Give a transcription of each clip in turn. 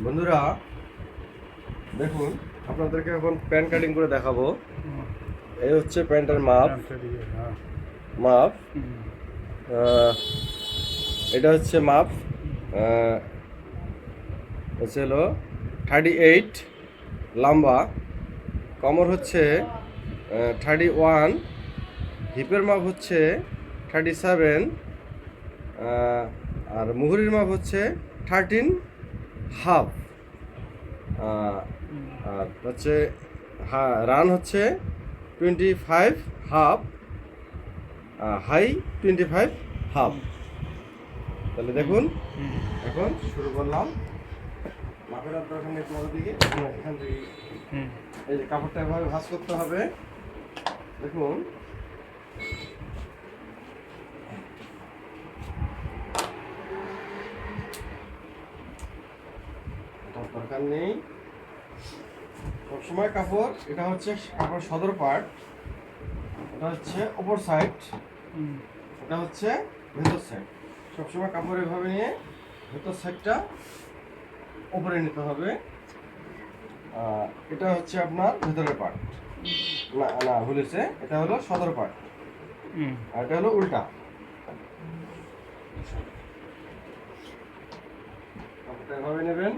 বন্ধুরা দেখুন, আপনাদেরকে এখন প্যান্ট কাটিং করে দেখাবো। এই হচ্ছে প্যান্টের মাপ। মাপ এটা হচ্ছে মাপ হচ্ছে হলো 38 লম্বা, কমর হচ্ছে 31, হিপের মাপ হচ্ছে 37, আর মুহুরির মাপ হচ্ছে 13 হাফ, আর হচ্ছে রান হচ্ছে 25 হাফ, হাই 25 হাফ। তাহলে দেখুন, এখন শুরু করলাম। মাপের দরকার নেই তোমার দিকে, এখান থেকে এই যে কাপড়টা এভাবে ভাঁজ করতে হবে। দেখুন, দরকার নেই সবসময় কাপড়। এটা হচ্ছে কাপড় সদর পার্ট, এটা হচ্ছে ওপর সাইড, এটা হচ্ছে ভেতর সাইড। সবসময় কাপড় এভাবে নিয়ে ভেতর সাইডটা উপরে নিতে হবে। এটা হচ্ছে আপনার ভেতরের পার্ট, না না ভুলেছে, এটা হলো সদর পার্ট, আর এটা হলো উল্টা। কাপড়টা এভাবে নেবেন,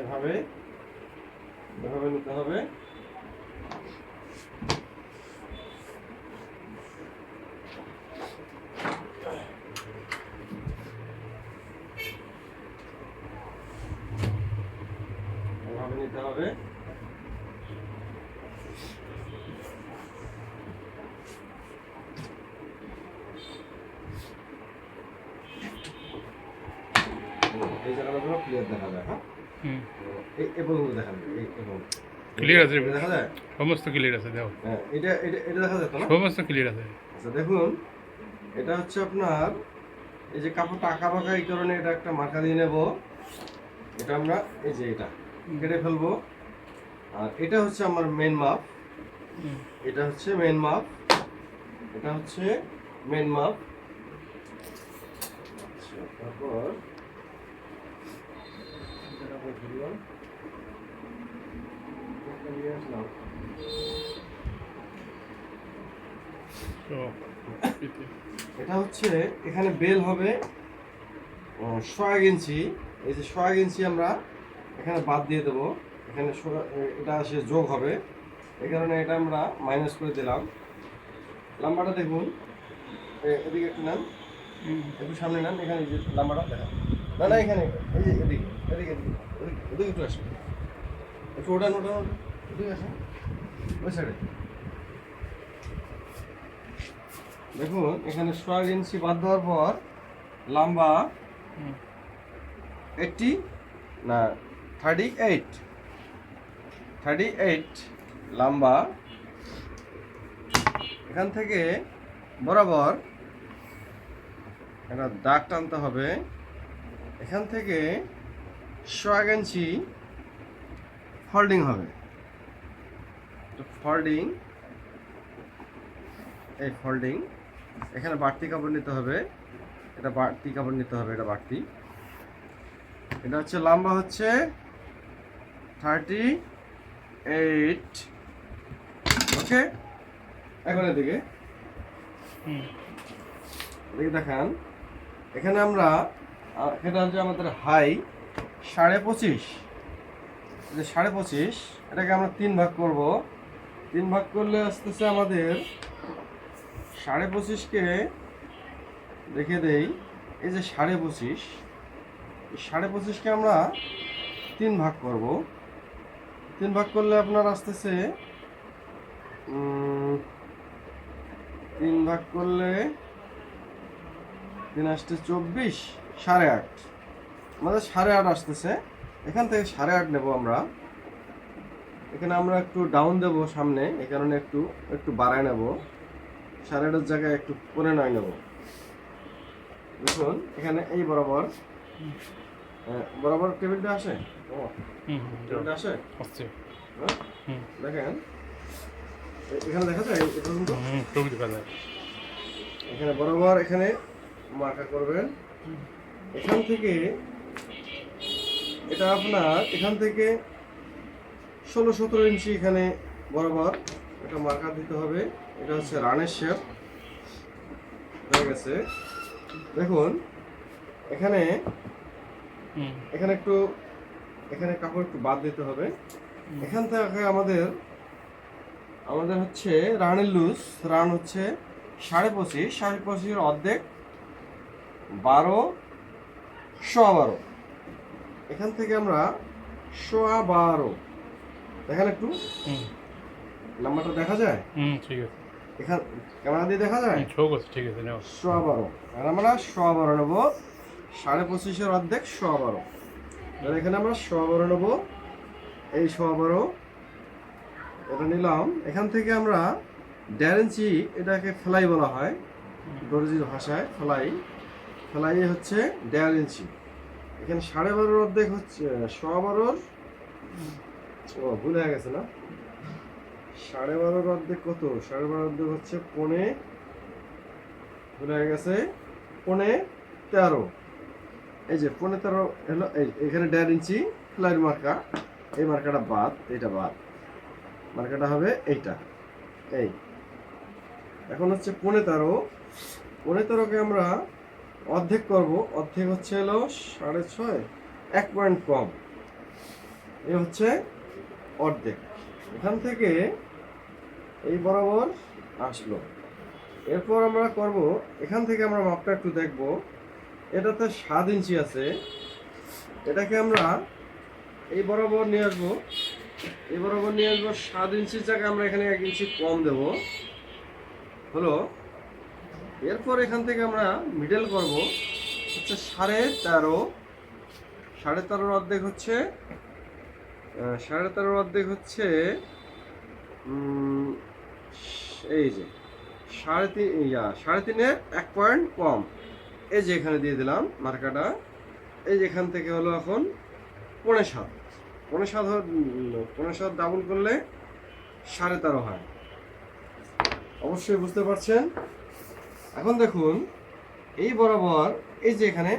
এভাবে এভাবে নিতে হবে। এভাবে নিতে হবে। এই জায়গাগুলো ক্লিয়ার দেখা যায়। হ্যাঁ, এই পর্যন্ত দেখা যায়, এই এবং ক্লিয়ার আছে, দেখা যায়, সমস্ত ক্লিয়ার আছে। দেখো, হ্যাঁ, এটা এটা এটা দেখা যায় তো না? সমস্ত ক্লিয়ার আছে। আচ্ছা দেখুন, এটা হচ্ছে আপনার এই যে কাপড়টা আঁকা বাঁকা, এই কারণে এটা একটা মার্কা দিয়ে নেব। এটা আমরা এই যে এটা কেটে ফেলবো। আর এটা হচ্ছে আমার মেন মাপ, এটা হচ্ছে মেন মাপ, এটা হচ্ছে মেন মাপ। আচ্ছা, তারপর এটা হচ্ছে এখানে বেল হবে 1 ইঞ্চি। এই যে 1 ইঞ্চি আমরা এখানে বাদ দিয়ে দেবো। এখানে এটা আসে যোগ হবে, এই কারণে এটা আমরা মাইনাস করে দিলাম। লাম্বাটা দেখুন, এদিকে একটু নেন, একটু সামনে নেন, এখানে এই যে লাম্বাটা দেখা, না না এখানে এই যে এদিকে এদিকে এদিকে এদিকে একটু আসেন, একটু ওঠান ওঠান, এদিকে আসেন, ওই সাইডে দেখুন। এখানে 1 ইঞ্চি বাদ দেওয়ার পর লম্বা 80 না 38 লম্বা। এখান থেকে বরাবর একটা দাগ টানতে হবে। এখান থেকে 1 ইঞ্চি ফোল্ডিং হবে, ফোল্ডিং, এই ফোল্ডিং। এখানে বাড়তি কাপড় নিতে হবে, এটা বাড়তি কাপড় নিতে হবে, এটা বাড়তি। এটা হচ্ছে লম্বা হচ্ছে 38। ওকে, এখন এদিকে দেখান। এখানে আমরা এটা হচ্ছে আমাদের হাই 25.5, 25.5, এটাকে আমরা 3 ভাগ করব। 3 ভাগ করলে আসতেছে আমাদের 25.5কে দেখে দেই। এই যে 25.5, 25.5কে আমরা 3 ভাগ করব। 3 ভাগ করলে আপনার আসতেছে 3 ভাগ করলে 3 আসতে 24, 8.5, আমাদের 8.5 আসতেছে। এখান থেকে 8.5 নেব আমরা। এখানে আমরা একটু ডাউন দেব সামনে, এই কারণে একটু একটু বাড়ায় নেব। 8.5 জায়গায় একটু 9.5 নেব। দেখুন এখানে এই বরাবর বরাবর টেবিলটা আসে, টেবিলটা আসে, দেখেন এখানে দেখা যায়, এখানে বরাবর এখানে মার্কা করবেন। এখান থেকে এটা আপনার এখান থেকে 16-17 ইঞ্চি এখানে বরাবর একটা মার্কার দিতে হবে। এটা হচ্ছে রানের শেপ হয়ে গেছে। দেখুন এখানে হুম এখানে একটু এখানে কাপড় একটু বাদ দিতে হবে। এখান থেকে আমাদের আমাদের হচ্ছে রানের লুজ রান হচ্ছে 25.5, 25.5 অর্ধেক 12, 12.15। এখান থেকে আমরা 12.15 দেখেন একটু হুম নাম্বারটা দেখা যায় ঠিক আছে। এখান ক্যামেরা দিয়ে দেখা যায় ছোক আছে, ঠিক আছে নেও। 12.15 আর আমরা 12.15 নেব। 25.5 অর্ধেক 12.15 তাহলে এখানে আমরা 12.15 নেব। এই 12.15 এটা নিলাম। এখান থেকে আমরা 1.5 ইঞ্চি এটাকে ফ্লাই বলা হয় দর্জির ভাষায়। ফ্লাই হচ্ছে 1.5 ইঞ্চি। এখানে 12.5 অর্ধেক হচ্ছে 12.15 ও ভুল হয়ে গেছে না। 12.5 অর্ধেক কত? 12.5 অর্ধেক হচ্ছে 15, ভুল হয়ে গেছে 15.13। এই যে 15.13 হলো এখানে 1.5 ইঞ্চি ফ্লাইয়ের মার্কা। এই মার্কাটা বাদ, এটা বাদ, মার্কাটা হবে এইটা। এই এখন হচ্ছে 15.13কে আমরা অর্ধেক করব। অর্ধেক হচ্ছে হলো 6.5, 1 পয়েন্ট কম। এই হচ্ছে অর্ধেক। এখান থেকে এই বরাবর আসলো। এরপর আমরা করব এখান থেকে আমরা মাপটা একটু দেখব। এটাতে 7 ইঞ্চি আছে, এটাকে আমরা এই বরাবর নিয়ে আসবো। এই বরাবর নিয়ে আসবো 7 ইঞ্চির জায়গায় আমরা এখানে 1 ইঞ্চি কম দেব হলো। এরপর এখান থেকে আমরা মিডল করব হচ্ছে 13.5। 13.5 অর্ধেক হচ্ছে 13.5 অর্ধেক হচ্ছে এই যে 3.5 1 পয়েন্ট কম। এই যে এখানে দিয়ে দিলাম মার্কাটা। এই যে এখান থেকে হলো এখন 7.5। 7.5 ডাবল করলে 13.5 হয়। অবশ্যই বুঝতে পারছেন। এখন দেখুন এই বরাবর এই যে এখানে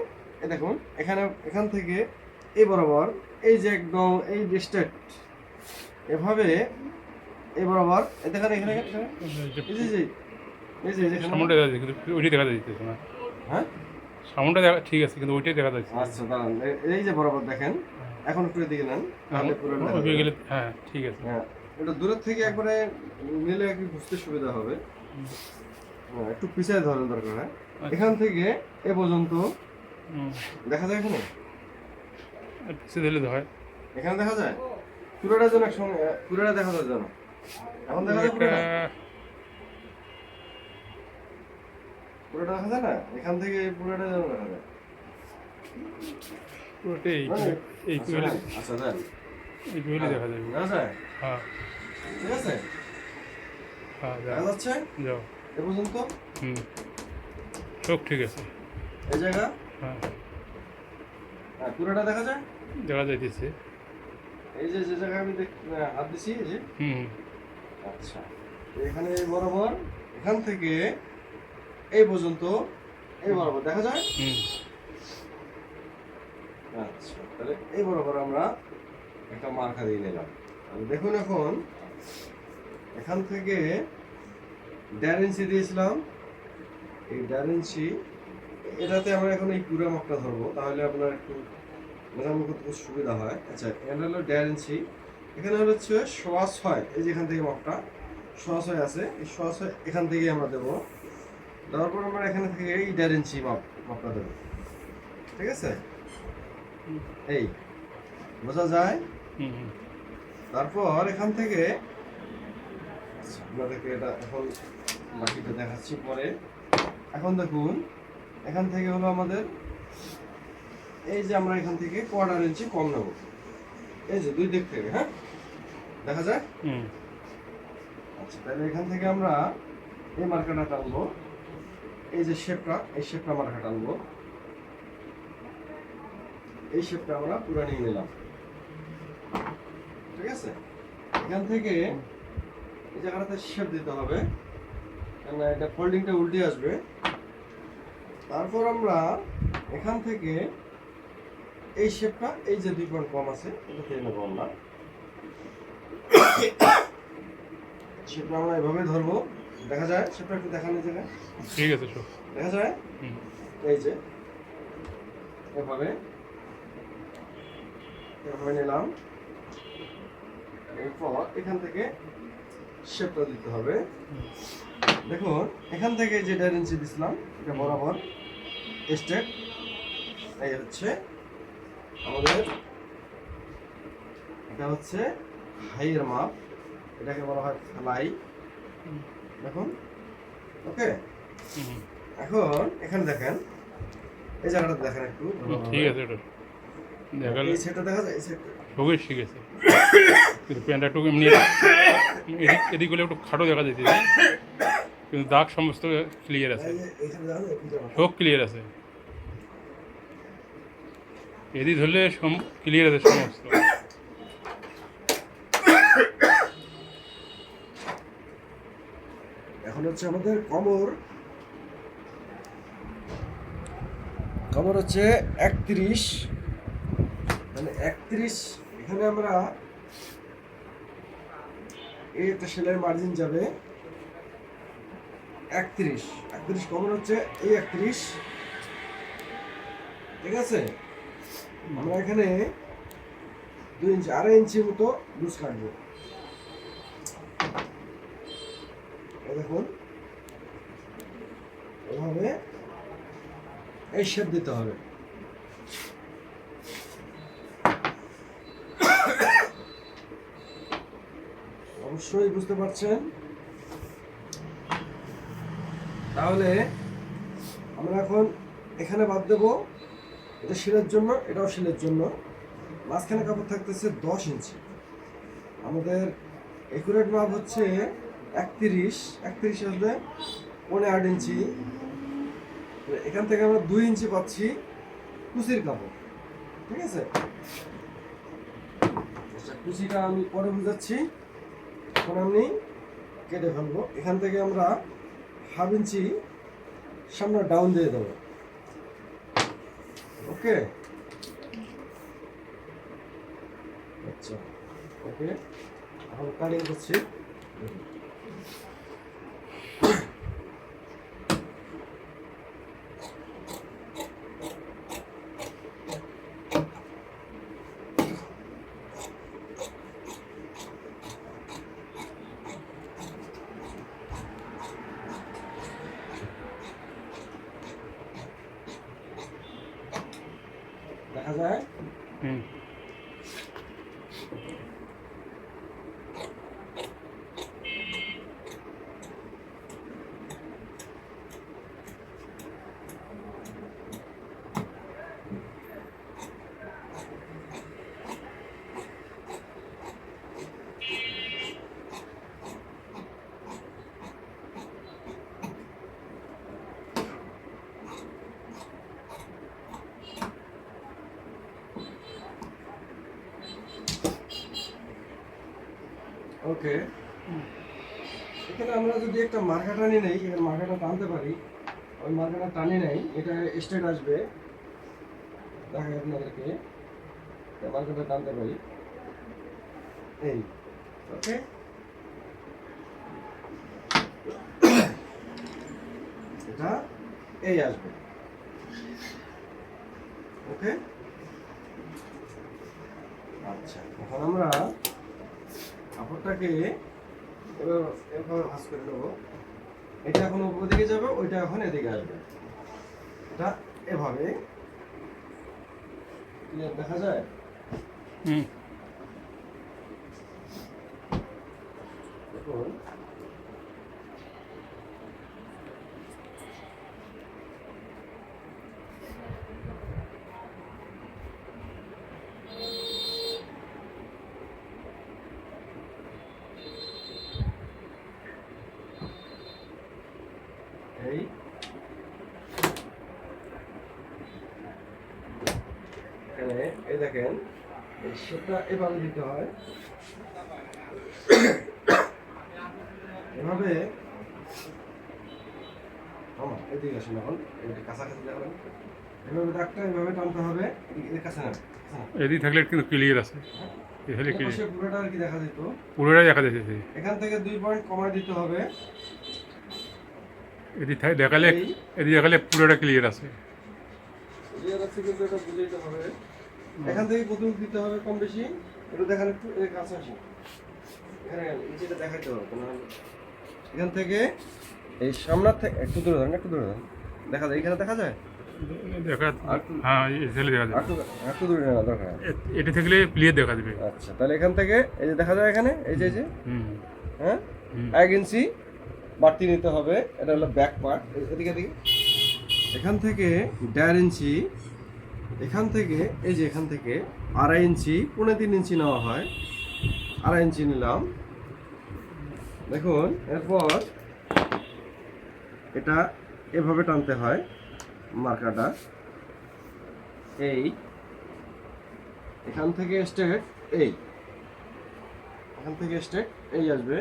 দেখুন এখান থেকে এই বরাবর এই যে একদম এই ডিস্টেন্ট এভাবে এই বরাবর দেখেন এখানে এই যে এই যে এখানে সামনটা দেখা যাচ্ছে কিন্তু ওইটাই দেখা যাচ্ছে না। হ্যাঁ সামনটা দেখা ঠিক আছে কিন্তু ওইটাই দেখা যাচ্ছে। আচ্ছা দাঁড়ান এই যে বরাবর দেখেন। এখন একটু এদিকে নেন তাহলে পুরো ওই গেলে হ্যাঁ ঠিক আছে। হ্যাঁ এটা দূরের থেকে একবারে নিলে একটু বুঝতে সুবিধা হবে। হ্যাঁ একটু পিছায় ধরেন দরকার হয়। এখান থেকে এ পর্যন্ত দেখা যায় এখানে পিছিয়ে দিলে তো হয়। এখানে দেখা যায় পুরোটা যেন একসঙ্গে পুরোটা দেখা যায় যেন এখন দেখা যায় পুরোটা পুরোটা দেখা যায় না। এখান থেকে পুরোটা যেন দেখা যায় পুরোটাই এই আচ্ছা দেন এই কুয়েলে দেখা যাবে। দেখা যায় হ্যাঁ ঠিক আছে হ্যাঁ দেখা যাচ্ছে যাও। এ পর্যন্ত সব ঠিক আছে। এই জায়গা হ্যাঁ হ্যাঁ পুরোটা দেখা যায় দেখা যাইতেছে। এই যে যে জায়গায় আমি হাত দিছি এই যে আচ্ছা এখানে এই বরাবর এখান থেকে এই পর্যন্ত এই বরাবর দেখা যায়। আচ্ছা তাহলে এই বরাবর আমরা একটা মার্কা দিয়ে নিলাম। দেখুন এখন এখান থেকে 1.5 ইঞ্চি দিয়েছিলাম। এই 1.5 ইঞ্চি এটাতে আমরা এখন এই পুরো মাপটা ধরবো তাহলে আপনার একটু মেজারমেন্ট করতে খুব সুবিধা হয়। আচ্ছা এটা হলো 1.5 ইঞ্চি। এখানে হচ্ছে 6.5 এই যে এখান থেকে মাপটা 6.5 আছে। এই 6.5 এখান থেকে আমরা দেবো। দেওয়ার পর আমরা এখানে থেকে এই 1.5 ইঞ্চি মাপটা দেবো। ঠিক আছে এই বোঝা যায়। তারপর এখান থেকে আপনাদেরকে এটা এখন বাকিটা দেখাচ্ছি পরে। এখন দেখুন এখান থেকে হলো আমাদের এই যে আমরা এখান থেকে 1/4 ইঞ্চি কম নেব। এই যে দুই দিক থেকে হ্যাঁ দেখা যায়। আচ্ছা তাহলে এখান থেকে আমরা এই মার্কাটা টানবো। এই যে শেপটা এই শেপটা মার্কা টানবো। এই শেপটা আমরা পুরো নিয়ে নিলাম। ঠিক আছে এখান থেকে এই জায়গাটাতে শেপ দিতে হবে কেন এটা ফোল্ডিংটা উল্টে আসবে। তারপর আমরা এখান থেকে এই শেপটা এই যে 2 পয়েন্ট কম আছে এটা থেকে নেবো আমরা। শেপটা আমরা এভাবে ধরবো, দেখা যায় শেপটা একটু দেখানো যায়, ঠিক আছে সব। দেখা যায় এই যে এভাবে এভাবে নিলাম, এরপর এখান থেকে শেপটা দিতে হবে। দেখুন এখান থেকে যে 1.5 ইঞ্চি দিছিলাম এটা বরাবর স্টেপ, এই হচ্ছে আমাদের, এটা হচ্ছে হাইয়ের মাপ, এটাকে বলা হয় ফ্লাই। দেখুন ওকে, এখন এখানে দেখেন এই জায়গাটা দেখেন একটু, ঠিক আছে এটা দেখালে এই সেটটা দেখা যায়, এই সেটটা সবই ঠিক আছে, কিন্তু প্যান্টটা একটু এমনি এদিক গুলো একটু খাটো দেখা যেতে, কিন্তু দাগ সমস্ত ক্লিয়ার আছে, এই যে এখানে দেখা যায় কি জায়গা, সব ক্লিয়ার আছে, এদিক ধরলে ক্লিয়ার আছে সমস্ত। এখন হচ্ছে আমাদের কোমর হচ্ছে 31, মানে 31, এখানে আমরা এই একটা সেলাইয়ের মার্জিন যাবে 31 কোমর হচ্ছে এই 31, ঠিক আছে। আমরা এখানে 2 ইঞ্চি 2.5 ইঞ্চির মতো লুজ কাটবো, এই দেখুন এভাবে এই শেপ দিতে হবে। অবশ্যই বুঝতে পারছেন। তাহলে আমরা এখন এখানে বাদ দেব, এটা শিলের জন্য, এটাও শিলের জন্য। মাঝখানে কাপড় থাকতেছে 10 ইঞ্চি, আমাদের একুরেট মাপ হচ্ছে 31 হচ্ছে 8.5 ইঞ্চি। এখান থেকে আমরা 2 ইঞ্চি পাচ্ছি কুচির কাপড়, ঠিক আছে। আচ্ছা কুচিটা আমি পরে বুঝাচ্ছি, এখন আমি কেটে ফেলবো। এখান থেকে আমরা 1/2 ইঞ্চি সামনে ডাউন দিয়ে দেবো, ওকে। আচ্ছা ওকে, এখন কাটিং করছি। দেখা যায় ওকে। এখানে আমরা যদি একটা মার্কা টানি নেই, এখানে মার্কাটা টানতে পারি, ওই মার্কাটা টানি নেই, এটা স্ট্রেট আসবে, দেখাই আপনাদেরকে, মার্কাটা টানতে পারি এই, ওকে। এটা এই আসবে, ওকে। আচ্ছা এখন আমরা কাপড়টাকে এভাবে ভাঁজ করে নেবো, এটা এখন উপর দিকে যাবে, ওইটা এখন এদিকে আসবে, এটা এভাবে ক্লিয়ার দেখা যায়। দেখুন এই এখানে এই দেখেন এই শেপটা এভাবে দিতে হয়, এভাবে। এদিকে আসুন, এখন এটা কাছাকাছি দেখাবেন, এভাবে দাগটা এভাবে টানতে হবে, এর কাছে না এদিকে থাকলে কিন্তু ক্লিয়ার আছে, এখানে ক্লিয়ার পাশে পুরোটা আর কি দেখা যেত। পুরোটাই দেখা যাচ্ছে। এখান থেকে 2 পয়েন্ট কমায় দিতে হবে। এদিকে দেখালে এই এদিকে দেখালে পুরোটা ক্লিয়ার আছে। ক্লিয়ার আছে কিন্তু এটা বুঝে দিতে হবে। এখান থেকে কতটুকু দিতে হবে কম বেশি একটু দেখেন, একটু এর কাছে আসি, এখানে নিচেটা দেখাইতে হবে না। এখান থেকে এই সামনের থেকে একটু দূরে ধরেন, একটু দূরে ধরেন, দেখা যায় এখানে দেখা যায়। দেখা, হ্যাঁ এখানে দেখা যাবে। একটু দূরে না দরকার। এটা থাকলে ক্লিয়ার দেখা যাবে। আচ্ছা, তাহলে এখান থেকে এই যে দেখা যায় এখানে এই যে হ্যাঁ 1 ইঞ্চি বাড়তি নিতে হবে। এটা হলো ব্যাক পার্ট, এদিকে এদিকে। এখান থেকে 1.5 ইঞ্চি, এখান থেকে এই যে এখান থেকে 2.5 ইঞ্চি, 3.5 ইঞ্চি নেওয়া হয়। 2.5 ইঞ্চি নিলাম। দেখুন, এরপর এটা এভাবে টানতে হয় মার্কাটা। এই এখান থেকে স্ট্রেট এই, এখান থেকে স্ট্রেট এই আসবে।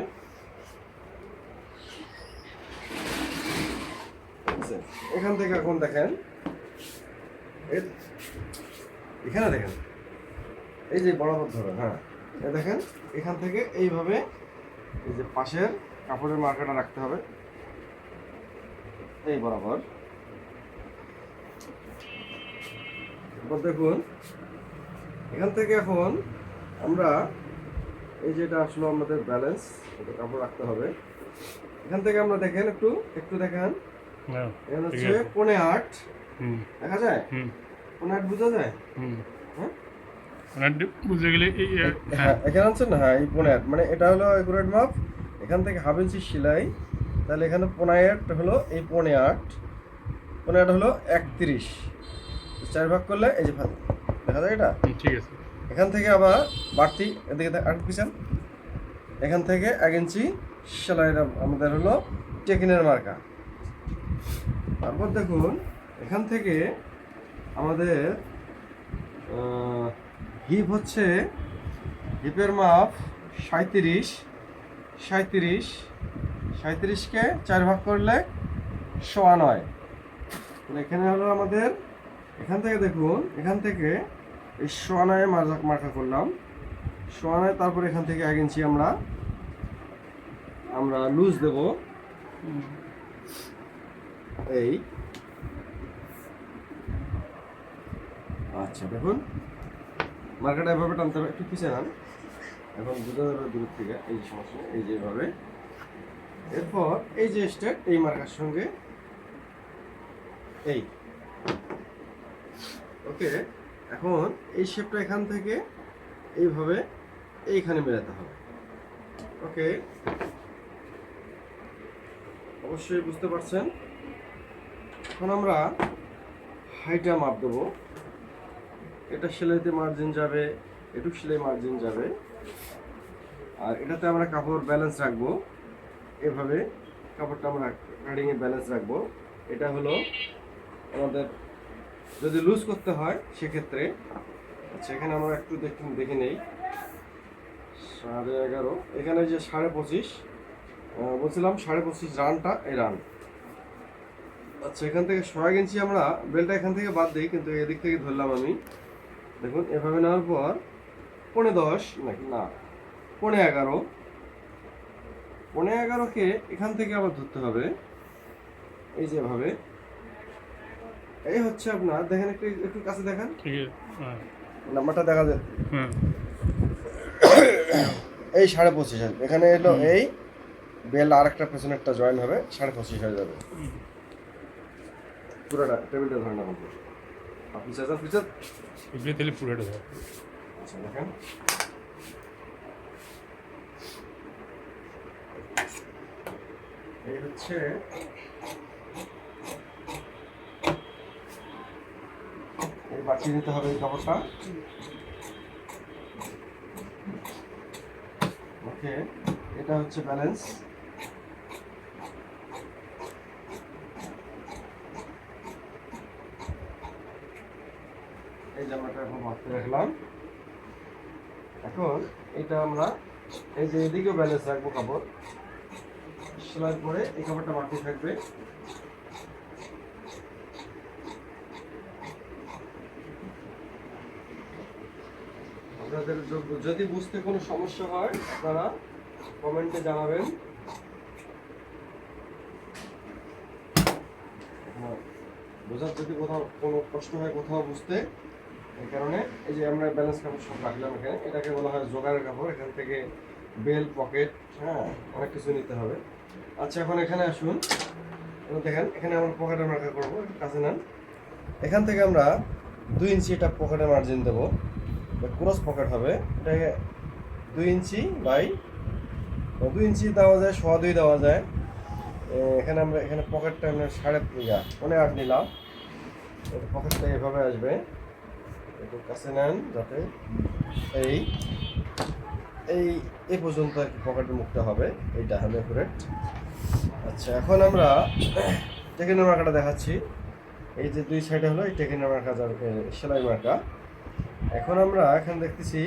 এখান থেকে এখন দেখেন, এখানে দেখেন এই যে বরাবর ধরে, হ্যাঁ এই দেখেন এখান থেকে এইভাবে এই যে পাশের কাপড়ের মার্কাটা রাখতে হবে এই বরাবর। এবার দেখুন এখান থেকে এখন আমরা এই যেটা আসলে আমাদের ব্যালেন্স, এটা কাপড় রাখতে হবে। এখান থেকে আমরা দেখেন একটু একটু দেখেন, এখানে হচ্ছে 8.5 দেখা যায়, 8.5 বোঝা যায়। হ্যাঁ বুঝে গেলে এখানে আনছেন না, হ্যাঁ এই 8.5 মানে এটা হলো একুরেট মাপ। এখান থেকে 1/2 ইঞ্চি সেলাই, তাহলে এখানে 8.5 হলো এই 8.5 হলো 31, 4 ভাগ করলে এই যে দেখা যায় এটা, ঠিক আছে। এখান থেকে আবার বাড়তি এদিকে আরেক পিছন, এখান থেকে 1 ইঞ্চি সেলাইটা আমাদের হলো টেকিনের মার্কা। তারপর দেখুন এখান থেকে আমাদের হিপ হচ্ছে, হিপের মাপ 37কে 4 ভাগ করলে 9.25। এখানে হলো আমাদের, এখান থেকে দেখুন এখান থেকে এই 9.25 মার্কা করলাম 9.25। তারপর এখান থেকে 1 ইঞ্চি আমরা লুজ দেব এই। আচ্ছা দেখুন মার্কাটা এভাবে টানতে হবে, একটু পিছিয়ে নেন, এখন বোঝা যাবে দূর থেকে এই সমস্যা, এই যে এভাবে। এরপর এই যে স্টেট এই মার্কার সঙ্গে এই, ওকে। এখন এই শেপটা এখান থেকে এইভাবে এইখানে মেলাতে হবে, ওকে। অবশ্যই বুঝতে পারছেন। এখন আমরা হাইটা মাপ দেবো। এটা সেলাইতে মার্জিন যাবে, এটুক সেলাই মার্জিন যাবে, আর এটাতে আমরা কাপড় ব্যালেন্স রাখবো এভাবে। কাপড়টা আমরা কাটিংয়ে ব্যালেন্স রাখবো। এটা হলো আমাদের যদি লুজ করতে হয় সেক্ষেত্রে। আচ্ছা এখানে আমরা একটু দেখে নেই, 11.5, এখানে যে 25.5 বলছিলাম, 25.5 রানটা এই রান। আচ্ছা এখান থেকে 1 ইঞ্চি আমরা বেলটা এখান থেকে বাদ দিই, কিন্তু এদিক থেকে ধরলাম আমি। দেখুন এভাবে নেওয়ার পর 10.10 নাকি না 11.5, 11.5কে এখান থেকে আবার ধরতে হবে এই যেভাবে। এই হচ্ছে আপনার, দেখেন একটু একটু কাছে দেখেন, ঠিক আছে, নাম্বারটা দেখা যায় এই 25.5। এখানে এলো এই বেল আর একটা পেছনেরটা জয়েন হবে, 25.5 হয়ে যাবে পুরোটা। টেবিলটা ধরে নেবেন আপনি চাচার পিছন এগুলো তাহলে পুরোটা ধর। আচ্ছা দেখেন এই হচ্ছে এই বাড়তি নিতে হবে এই কাপড়টা, ওকে। এটা হচ্ছে ব্যালেন্স। এই জামাটা এখন বাড়তে রাখলাম। এখন এটা আমরা এই যে এদিকেও ব্যালেন্স রাখবো কাপড়, সেলাই করে এই কাপড়টা বাড়তে থাকবে। আপনাদের যদি বুঝতে কোনো সমস্যা হয় আপনারা কমেন্টে জানাবেন। বোঝার যদি কোথাও কোনো কষ্ট হয় কোথাও বুঝতে, এই কারণে এই যে আমরা ব্যালেন্স কাপড় সব রাখলাম এখানে, এটাকে বলা হয় জোগাড়ের কাপড়। এখান থেকে বেল, পকেট, হ্যাঁ অনেক কিছু নিতে হবে। আচ্ছা এখন এখানে আসুন, দেখেন এখানে আমরা পকেটে মার্কা করবো, একটু কাছে নেন। এখান থেকে আমরা 2 ইঞ্চি এটা পকেটে মার্জিন দেবো, ক্রস পকেট হবে। এটাকে 2 ইঞ্চি বাই 2 ইঞ্চি দেওয়া যায়, 2.25 দেওয়া যায়। এখানে আমরা এখানে পকেটটা আমরা 8.5 নিলাম। পকেটটা এভাবে আসবে, একটু কাছে নেন যাতে এই এই এই পর্যন্ত আর কি পকেটের মুখটা হবে, এইটা হবে অ্যাকুরেট। আচ্ছা এখন আমরা টেকিনের মার্কাটা দেখাচ্ছি। এই যে 2 সাইডে হলো এই টেকিনের মার্কা, সেলাই মার্কা। এখন আমরা এখানে দেখতেছি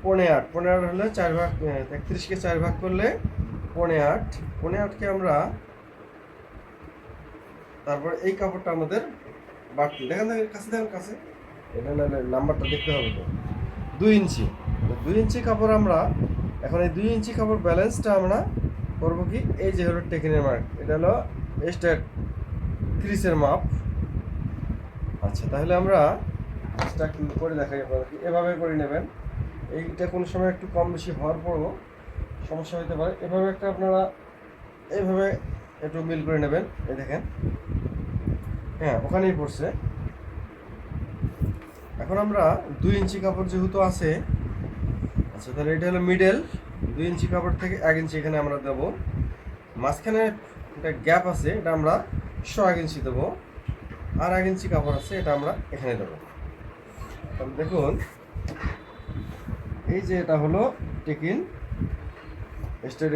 8.5 হলে 4 ভাগ, 31কে 4 ভাগ করলে 8.5কে আমরা তারপর এই কাপড়টা আমাদের বাড়তি দেখেন, কাছে এটা নাম্বারটা দেখতে হবে তো 2 ইঞ্চি। 2 ইঞ্চি কাপড় আমরা এখন এই 2 ইঞ্চি কাপড় ব্যালেন্সটা আমরা করবো কি, এই যে হলো টেকিনের মার্ক, এটা হলো স্ট্রেট ক্রিসের মাপ। আচ্ছা তাহলে আমরা করে দেখাই আপনাদেরকে, এভাবে করে নেবেন। এইটা কোনো সময় একটু কম বেশি হওয়ার পরও সমস্যা হতে পারে। এভাবে একটা আপনারা এইভাবে একটু মিল করে নেবেন, এই দেখেন, হ্যাঁ ওখানেই পড়ছে। এখন আমরা 2 ইঞ্চি কাপড় যেহেতু আছে, আচ্ছা তাহলে এটা হলো মিডল। 2 ইঞ্চি কাপড় থেকে 1 ইঞ্চি এখানে আমরা দেবো। মাঝখানে একটা গ্যাপ আছে, এটা আমরা 1 ইঞ্চি দেবো। আর 1 ইঞ্চি কাপড় আছে, এটা আমরা এখানে দেবো। তাহলে দেখুন এই যে এটা হলো টেকিন স্টেট,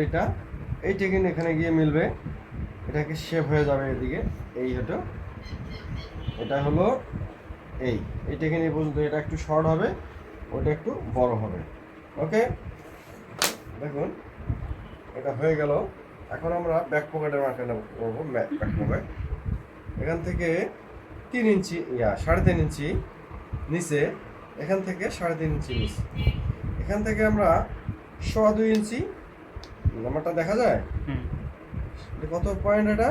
এই টেকিন এখানে গিয়ে মিলবে, এটাকে শেপ হয়ে যাবে এদিকে। এই হতো এটা হলো এই টেকিন এই পর্যন্ত, এটা একটু শর্ট হবে, ওটা একটু বড় হবে। ওকে দেখুন এটা হয়ে গেল। এখন আমরা ব্যাক পকেটের মার্কা করবো। ব্যাক পকেট এখান থেকে 3 ইঞ্চি 3.5 ইঞ্চি নিচে, এখান থেকে 3.5 ইঞ্চি নিচে, এখান থেকে আমরা 2.25 ইঞ্চি নাম্বারটা দেখা যায়, কত পয়েন্ট, এটা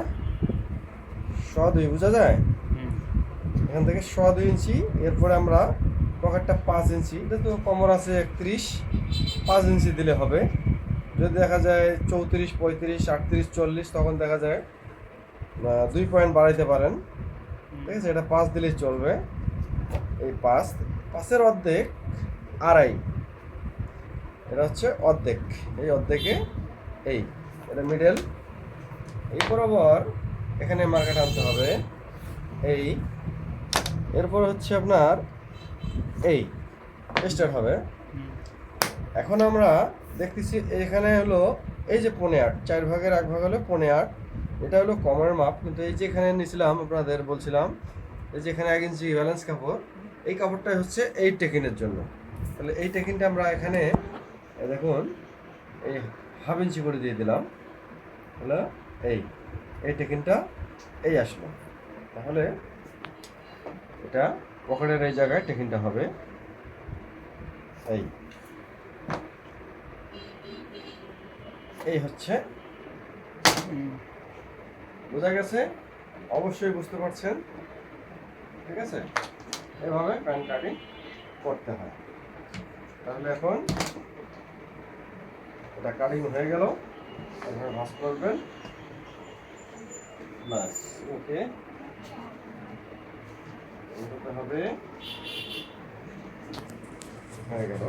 2.25 বোঝা যায়। এখান থেকে 2.25 ইঞ্চি, এরপরে আমরা পকেটটা 5 ইঞ্চি, এটা তো কমর আছে 31, 5 ইঞ্চি দিলে হবে। যদি দেখা যায় 34, 35, 38, 40, তখন দেখা যায় 2 পয়েন্ট বাড়াইতে পারেন, ঠিক আছে। এটা 5 দিলেই চলবে। এই 5-5-এর অর্ধেক 2.5, এটা হচ্ছে অর্ধেক। এই অর্ধেকে এটা মিডল, এই বরাবর এখানে মার্কেট আনতে হবে। এরপর হচ্ছে আপনার এই স্টার্ট হবে। এখন আমরা দেখতেছি এখানে হলো এই যে 0.8, 4 ভাগের 1 ভাগ হলো 0.8, এটা হলো কমরের মাপ। কিন্তু এই যে এখানে নিয়েছিলাম আপনাদের বলছিলাম, এই যে এখানে 1 ইঞ্চি ব্যালেন্স কাপড়, এই কাপড়টাই হচ্ছে এই টেকিনের জন্য। তাহলে এই টেকিনটা আমরা এখানে দেখুন এই 1/2 ইঞ্চি করে দিয়ে দিলাম, হলো এই টেকিনটা এই আসলো। তাহলে এটা পকেটের এই জায়গায় টেকিনটা হবে এই হচ্ছে। বোঝা গেছে? অবশ্যই বুঝতে পারছেন, ঠিক আছে। এভাবে প্যান্ট কাটিং করতে হয়। তাহলে এখন এটা কাটিং হয়ে গেল, এভাবে ভাঁজ করবেন, বাস ওকে হবে, হয়ে গেল।